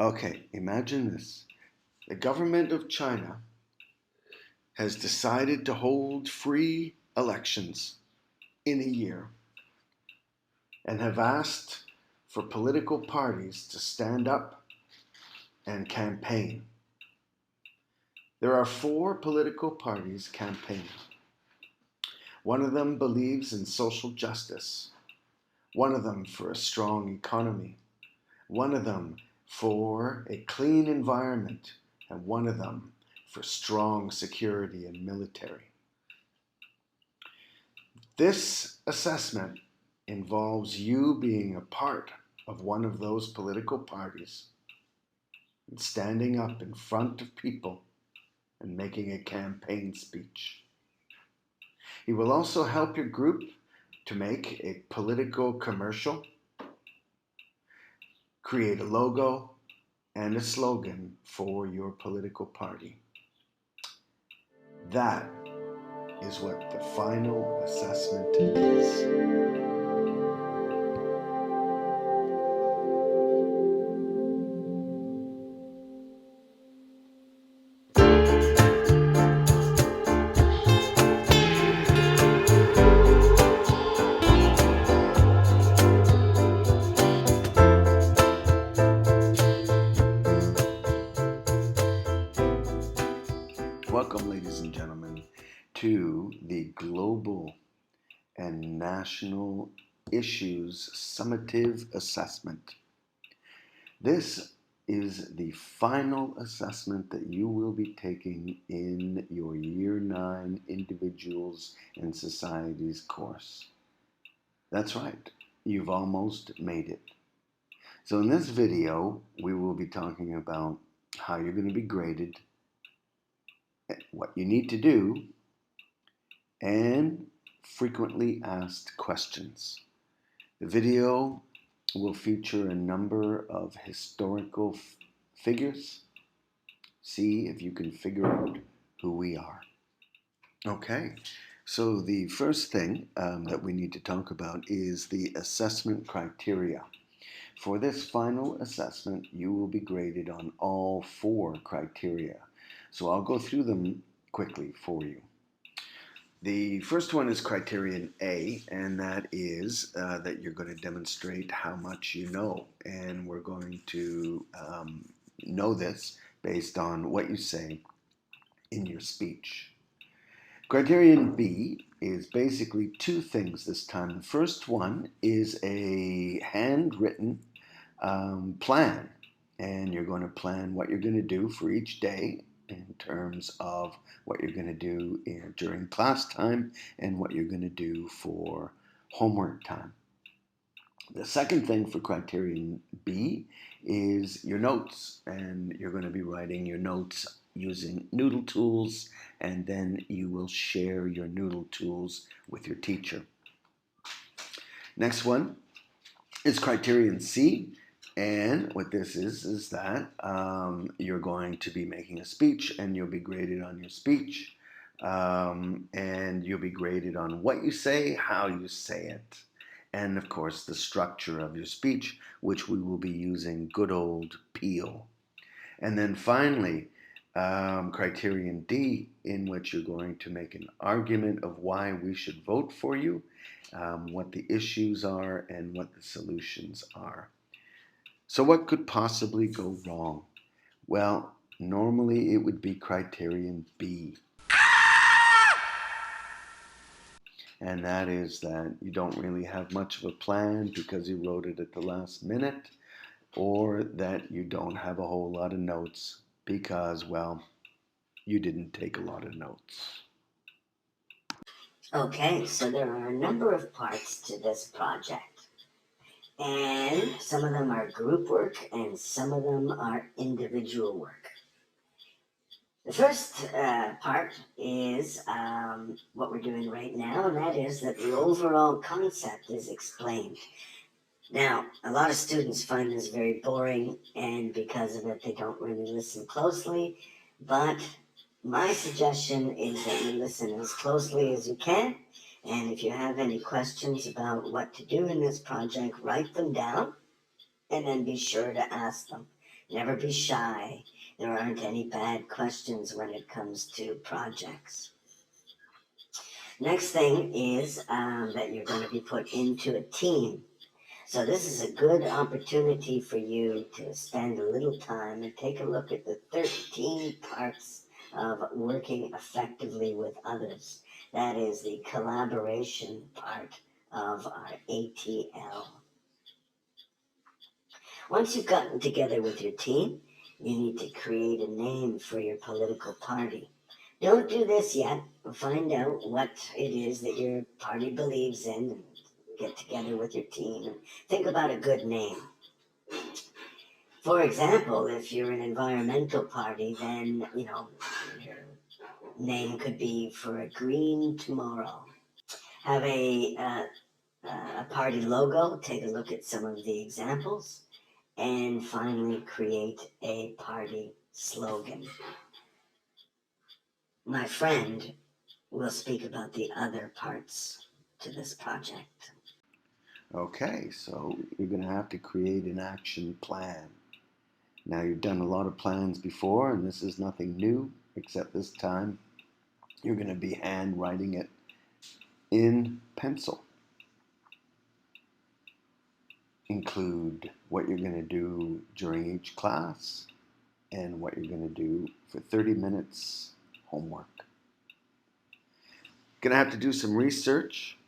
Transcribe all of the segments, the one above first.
Okay, imagine this. The government of China has decided to hold free elections in a year and have asked for political parties to stand up and campaign. There are four political parties campaigning. One of them believes in social justice, one of them for a strong economy, one of them for a clean environment, and one of them for strong security and military. This assessment involves you being a part of one of those political parties and standing up in front of people and making a campaign speech. He will also help your group to make a political commercial, create a logo, and a slogan for your political party. That is what the final assessment is. Welcome, ladies and gentlemen, to the Global and National Issues Summative Assessment. This is the final assessment that you will be taking in your Year 9 Individuals and Societies course. That's right, you've almost made it. So in this video, we will be talking about how you're going to be graded, what you need to do, and frequently asked questions. The video will feature a number of historical figures. See if you can figure out who we are. Okay, so the first thing that we need to talk about is the assessment criteria. For this final assessment, you will be graded on all four criteria. So I'll go through them quickly for you. The first one is criterion A, and that is that you're going to demonstrate how much you know. And we're going to know this based on what you say in your speech. Criterion B is basically two things this time. The first one is a handwritten plan, and you're going to plan what you're going to do for each day in terms of what you're going to do during class time and what you're going to do for homework time. The second thing for criterion B is your notes, and you're going to be writing your notes using Noodle tools, and then you will share your Noodle tools with your teacher. Next one is criterion C. And what this is that you're going to be making a speech, and you'll be graded on your speech, and you'll be graded on what you say, how you say it, and of course the structure of your speech, which we will be using good old Peel. And then finally, criterion D, in which you're going to make an argument of why we should vote for you, what the issues are, and what the solutions are. So what could possibly go wrong? Well, normally it would be criterion B. And that is that you don't really have much of a plan because you wrote it at the last minute, or that you don't have a whole lot of notes because, well, you didn't take a lot of notes. Okay, so there are a number of parts to this project. And some of them are group work and some of them are individual work. The first part is what we're doing right now, and that is that the overall concept is explained. Now, a lot of students find this very boring, and because of it, they don't really listen closely. But my suggestion is that you listen as closely as you can, and if you have any questions about what to do in this project, write them down and then be sure to ask them. Never be shy. There aren't any bad questions when it comes to projects. Next thing is that you're going to be put into a team. So this is a good opportunity for you to spend a little time and take a look at the 13 parts of working effectively with others. That is the collaboration part of our ATL. Once you've gotten together with your team, you need to create a name for your political party. Don't do this yet. Find out what it is that your party believes in and get together with your team and think about a good name. For example, if you're an environmental party, then, your name could be for a green tomorrow. Have a party logo, take a look at some of the examples, and finally create a party slogan. My friend will speak about the other parts to this project. Okay, so you're going to have to create an action plan. Now, you've done a lot of plans before, and this is nothing new, except this time you're going to be hand writing it in pencil. Include what you're going to do during each class and what you're going to do for 30 minutes homework. Going to have to do some research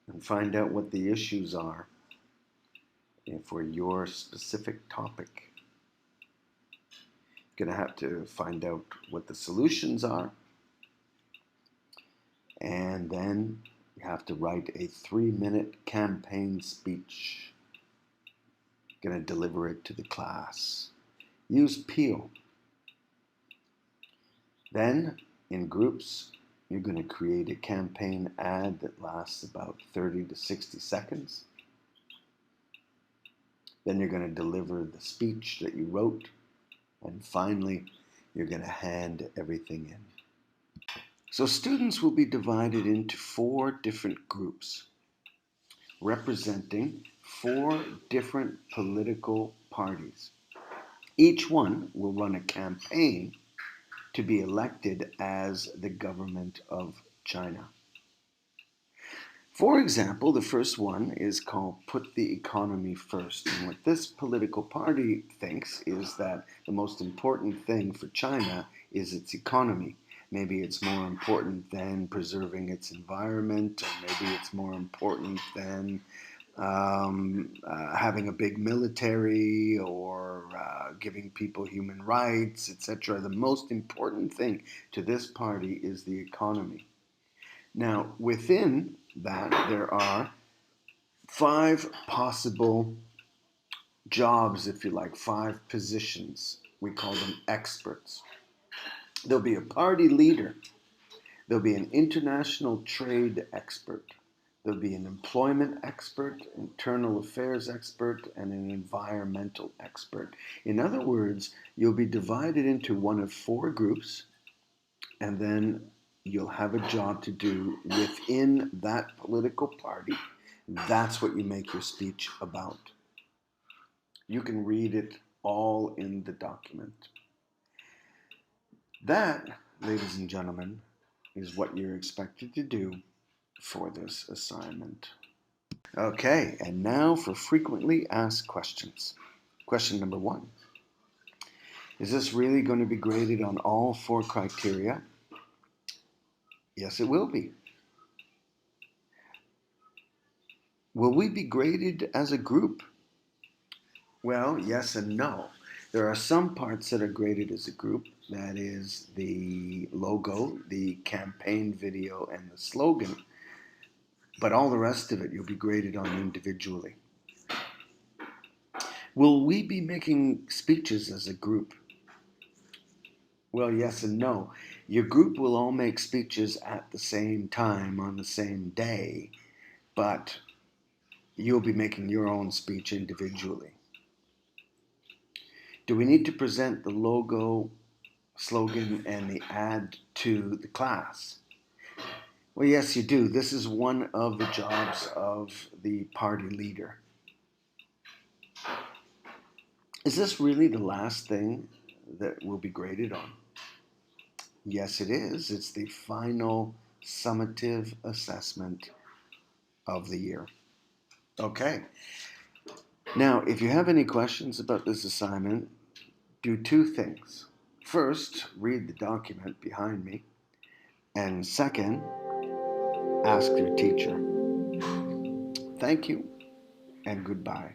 and find out what the issues are for your specific topic. Going to have to find out what the solutions are, and then you have to write a 3-minute campaign speech. Going to deliver it to the class. Use Peel. Then, in groups, you're going to create a campaign ad that lasts about 30 to 60 seconds. Then you're going to deliver the speech that you wrote. And finally, you're going to hand everything in. So students will be divided into 4 different groups, representing 4 different political parties. Each one will run a campaign to be elected as the government of China. For example, the first one is called Put the Economy First. And what this political party thinks is that the most important thing for China is its economy. Maybe it's more important than preserving its environment, or maybe it's more important than having a big military, or giving people human rights, etc. The most important thing to this party is the economy. Now, within that, there are 5 possible jobs, if you like, 5 positions. We call them experts. There'll be a party leader. There'll be an international trade expert. There'll be an employment expert, internal affairs expert, and an environmental expert. In other words, you'll be divided into one of 4 groups, and then you'll have a job to do within that political party. That's what you make your speech about. You can read it all in the document. That, ladies and gentlemen, is what you're expected to do for this assignment. Okay, and now for frequently asked questions. Question number 1. Is this really going to be graded on all 4 criteria? Yes, it will be. Will we be graded as a group? Well, yes and no. There are some parts that are graded as a group. That is the logo, the campaign video, and the slogan. But all the rest of it you'll be graded on individually. Will we be making speeches as a group? Well, yes and no. Your group will all make speeches at the same time on the same day, but you'll be making your own speech individually. Do we need to present the logo, slogan, and the ad to the class? Well, yes, you do. This is one of the jobs of the party leader. Is this really the last thing that will be graded on? Yes, it is. It's the final summative assessment of the year. Okay. Now, if you have any questions about this assignment, do two things. First, read the document behind me. And second, ask your teacher. Thank you and goodbye.